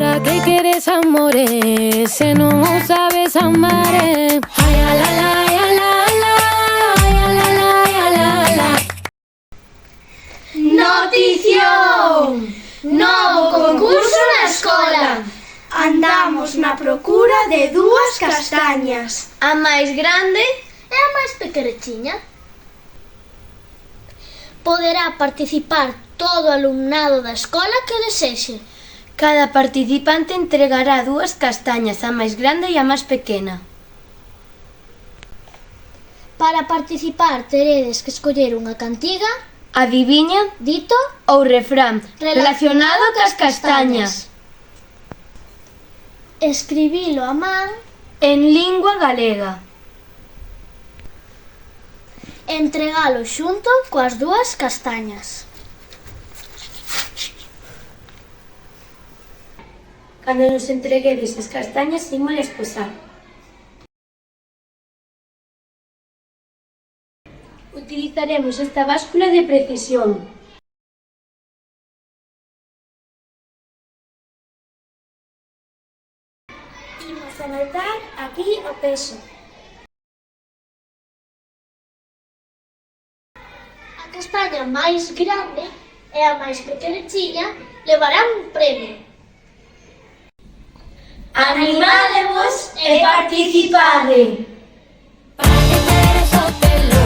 Para que queres amore se non o sabes amar? Ai, ala, ala, ala, ala, ai, ala, ala, ala, ala. Notición! Novo concurso na escola. Andamos na procura de dúas castañas. A máis grande e a máis pequereciña. Poderá participar todo o alumnado da escola que o desexe. Cada participante entregará dúas castañas, a máis grande e a máis pequena. Para participar teredes que escoller unha cantiga, Adiviña dito ou refrán relacionado cas castañas. Escribilo a man En lingua galega. e entregalo xunto coas dúas castañas. Cando nos entreguedes as castañas, ímolas posar. Utilizaremos esta báscula de precisión. Imos anotar aquí o peso. A castaña máis grande e a máis pequeneciña levarán un premio. Animádevos e participade! Para que queres o pelo